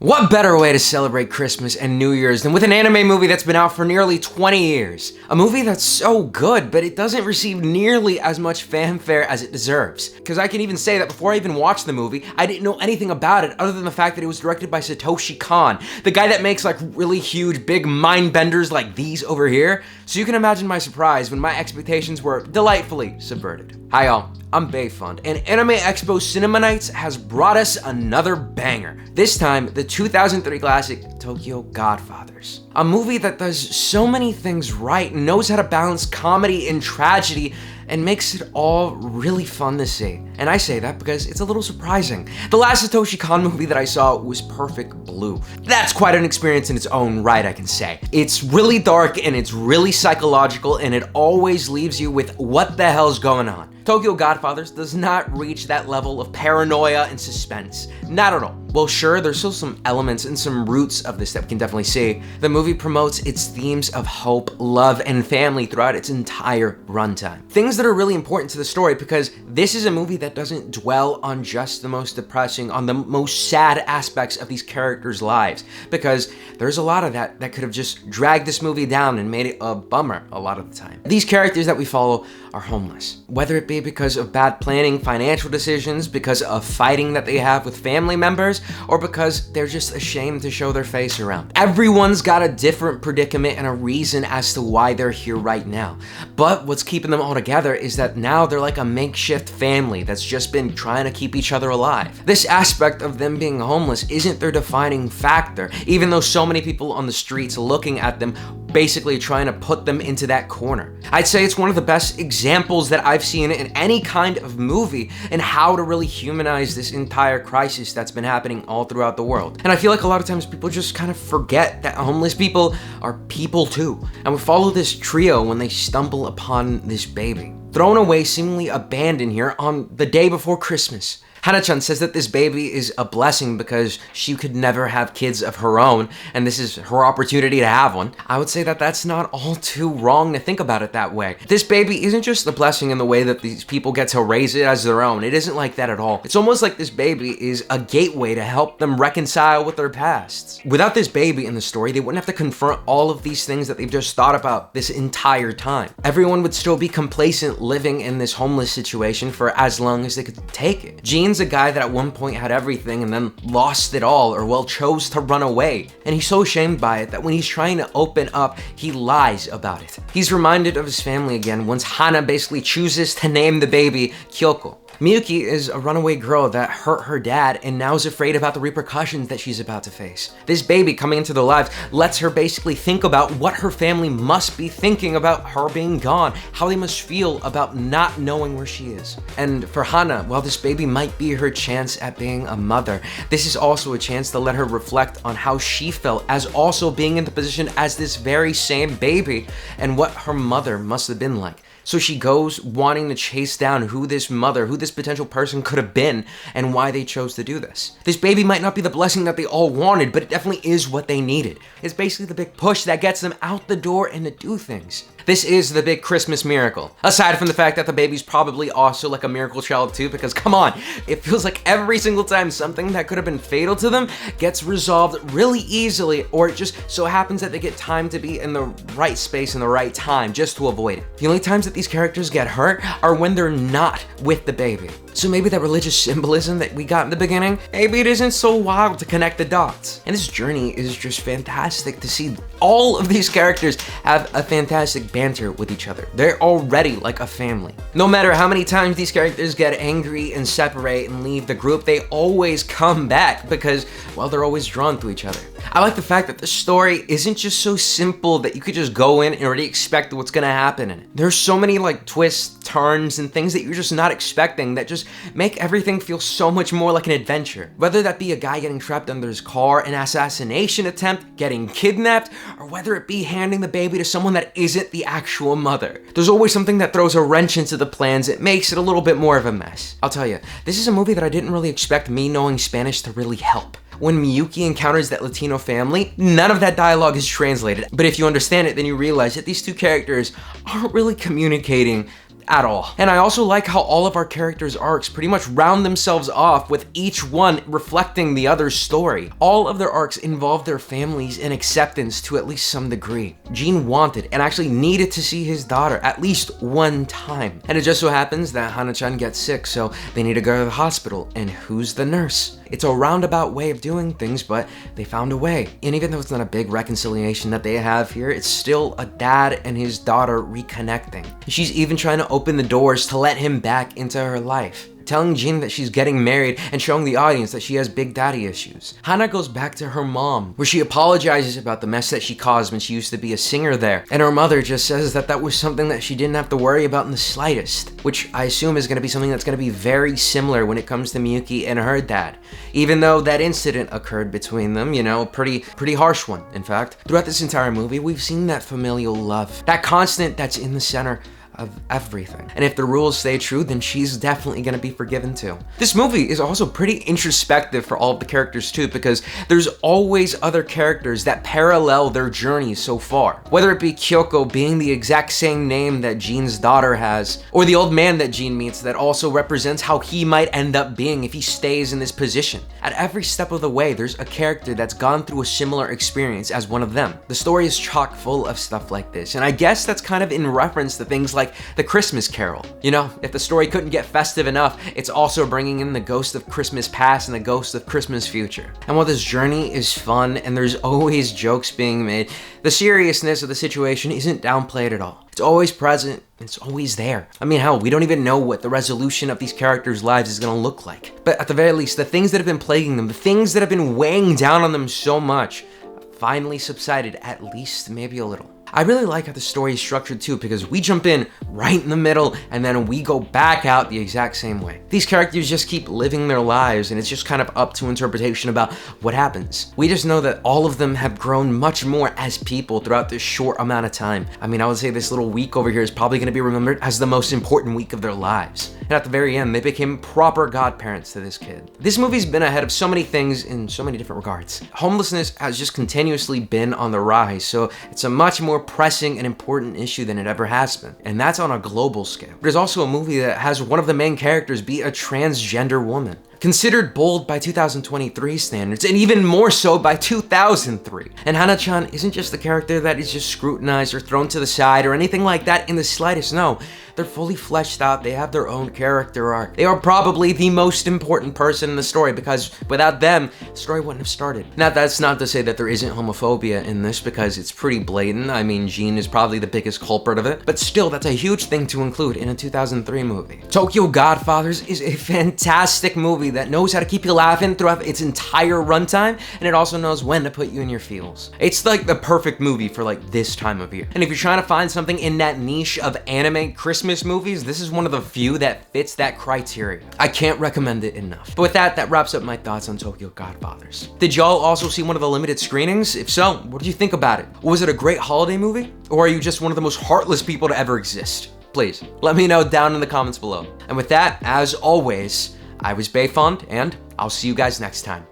What better way to celebrate Christmas and New Year's than with an anime movie that's been out for nearly 20 years? A movie that's so good, but it doesn't receive nearly as much fanfare as it deserves. Because I can even say that before I even watched the movie, I didn't know anything about it other than the fact that it was directed by Satoshi Kon, the guy that makes like really huge, big mind benders like these over here. So you can imagine my surprise when my expectations were delightfully subverted. Hi y'all, I'm Bayfond, and Anime Expo Cinema Nights has brought us another banger. This time, the 2003 classic Tokyo Godfathers. A movie that does so many things right, knows how to balance comedy and tragedy, and makes it all really fun to see. And I say that because it's a little surprising. The last Satoshi Kon movie that I saw was Perfect Blue. That's quite an experience in its own right, I can say. It's really dark and it's really psychological, and it always leaves you with what the hell's going on. Tokyo Godfathers does not reach that level of paranoia and suspense. Not at all. Well, sure, there's still some elements and some roots of this that we can definitely see. The movie promotes its themes of hope, love, and family throughout its entire runtime. Things that are really important to the story, because this is a movie that doesn't dwell on just the most depressing, on the most sad aspects of these characters' lives, because there's a lot of that could have just dragged this movie down and made it a bummer a lot of the time. These characters that we follow are homeless, whether it be because of bad planning, financial decisions, because of fighting that they have with family members, or because they're just ashamed to show their face around. Everyone's got a different predicament and a reason as to why they're here right now. But what's keeping them all together is that now they're like a makeshift family that's just been trying to keep each other alive. This aspect of them being homeless isn't their defining factor, even though so many people on the streets looking at them basically trying to put them into that corner. I'd say it's one of the best examples that I've seen in any kind of movie in how to really humanize this entire crisis that's been happening all throughout the world. And I feel like a lot of times people just kind of forget that homeless people are people too. And we follow this trio when they stumble upon this baby, thrown away, seemingly abandoned here on the day before Christmas. Hana-chan says that this baby is a blessing because she could never have kids of her own, and this is her opportunity to have one. I would say that that's not all too wrong to think about it that way. This baby isn't just a blessing in the way that these people get to raise it as their own. It isn't like that at all. It's almost like this baby is a gateway to help them reconcile with their pasts. Without this baby in the story, they wouldn't have to confront all of these things that they've just thought about this entire time. Everyone would still be complacent living in this homeless situation for as long as they could take it. Gene's a guy that at one point had everything and then lost it all, or well, chose to run away. And he's so ashamed by it that when he's trying to open up, he lies about it. He's reminded of his family again once Hana basically chooses to name the baby Kyoko. Miyuki is a runaway girl that hurt her dad and now is afraid about the repercussions that she's about to face. This baby coming into their lives lets her basically think about what her family must be thinking about her being gone, how they must feel about not knowing where she is. And for Hana, while this baby might be her chance at being a mother, this is also a chance to let her reflect on how she felt as also being in the position as this very same baby and what her mother must have been like. So she goes wanting to chase down who this mother, who this potential person could have been, and why they chose to do this. This baby might not be the blessing that they all wanted, but it definitely is what they needed. It's basically the big push that gets them out the door and to do things. This is the big Christmas miracle. Aside from the fact that the baby's probably also like a miracle child too, because come on, it feels like every single time something that could have been fatal to them gets resolved really easily, or it just so happens that they get time to be in the right space in the right time just to avoid it. The only times that these characters get hurt are when they're not with the baby. So maybe that religious symbolism that we got in the beginning, maybe it isn't so wild to connect the dots. And this journey is just fantastic to see. All of these characters have a fantastic banter with each other. They're already like a family. No matter how many times these characters get angry and separate and leave the group, they always come back because, well, they're always drawn to each other. I like the fact that the story isn't just so simple that you could just go in and already expect what's gonna happen in it. There's so many like twists, turns, and things that you're just not expecting that just make everything feel so much more like an adventure. Whether that be a guy getting trapped under his car, an assassination attempt, getting kidnapped, or whether it be handing the baby to someone that isn't the actual mother. There's always something that throws a wrench into the plans. It makes it a little bit more of a mess. I'll tell you, this is a movie that I didn't really expect me knowing Spanish to really help. When Miyuki encounters that Latino family, none of that dialogue is translated. But if you understand it, then you realize that these two characters aren't really communicating at all. And I also like how all of our characters' arcs pretty much round themselves off with each one reflecting the other's story. All of their arcs involve their families and acceptance to at least some degree. Gene wanted and actually needed to see his daughter at least one time. And it just so happens that Hana-chan gets sick, so they need to go to the hospital. And who's the nurse? It's a roundabout way of doing things, but they found a way. And even though it's not a big reconciliation that they have here, it's still a dad and his daughter reconnecting. She's even trying to open the doors to let him back into her life, telling Jin that she's getting married and showing the audience that she has big daddy issues. Hana goes back to her mom, where she apologizes about the mess that she caused when she used to be a singer there. And her mother just says that that was something that she didn't have to worry about in the slightest, which I assume is going to be something that's going to be very similar when it comes to Miyuki and her dad. Even though that incident occurred between them, you know, pretty harsh one, in fact. Throughout this entire movie, we've seen that familial love, that constant that's in the center of everything. And if the rules stay true, then she's definitely gonna be forgiven too. This movie is also pretty introspective for all of the characters too, because there's always other characters that parallel their journeys so far. Whether it be Kyoko being the exact same name that Jean's daughter has, or the old man that Jean meets that also represents how he might end up being if he stays in this position. At every step of the way, there's a character that's gone through a similar experience as one of them. The story is chock full of stuff like this, and I guess that's kind of in reference to things like the Christmas Carol. You know, if the story couldn't get festive enough, it's also bringing in the ghost of Christmas past and the ghost of Christmas future. And while this journey is fun and there's always jokes being made, the seriousness of the situation isn't downplayed at all. It's always present, it's always there. I mean, hell, we don't even know what the resolution of these characters' lives is gonna look like. But at the very least, the things that have been plaguing them, the things that have been weighing down on them so much, have finally subsided, at least maybe a little. I really like how the story is structured too, because we jump in right in the middle and then we go back out the exact same way. These characters just keep living their lives and it's just kind of up to interpretation about what happens. We just know that all of them have grown much more as people throughout this short amount of time. I mean, I would say this little week over here is probably going to be remembered as the most important week of their lives. And at the very end, they became proper godparents to this kid. This movie's been ahead of so many things in so many different regards. Homelessness has just continuously been on the rise, so it's a much more pressing and important issue than it ever has been. And that's on a global scale. There's also a movie that has one of the main characters be a transgender woman. Considered bold by 2023 standards, and even more so by 2003. And Hana-chan isn't just the character that is just scrutinized or thrown to the side or anything like that in the slightest. No, they're fully fleshed out, they have their own character arc. They are probably the most important person in the story, because without them, the story wouldn't have started. Now, that's not to say that there isn't homophobia in this, because it's pretty blatant. I mean, Jean is probably the biggest culprit of it, but still, that's a huge thing to include in a 2003 movie. Tokyo Godfathers is a fantastic movie that knows how to keep you laughing throughout its entire runtime, and it also knows when to put you in your feels. It's like the perfect movie for like this time of year. And if you're trying to find something in that niche of anime Christmas movies, this is one of the few that fits that criteria. I can't recommend it enough. But with that, that wraps up my thoughts on Tokyo Godfathers. Did y'all also see one of the limited screenings? If so, what did you think about it? Was it a great holiday movie? Or are you just one of the most heartless people to ever exist? Please, let me know down in the comments below. And with that, as always, I was Bayfond, and I'll see you guys next time.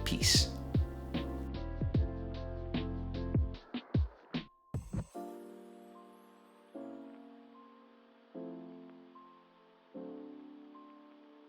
Peace.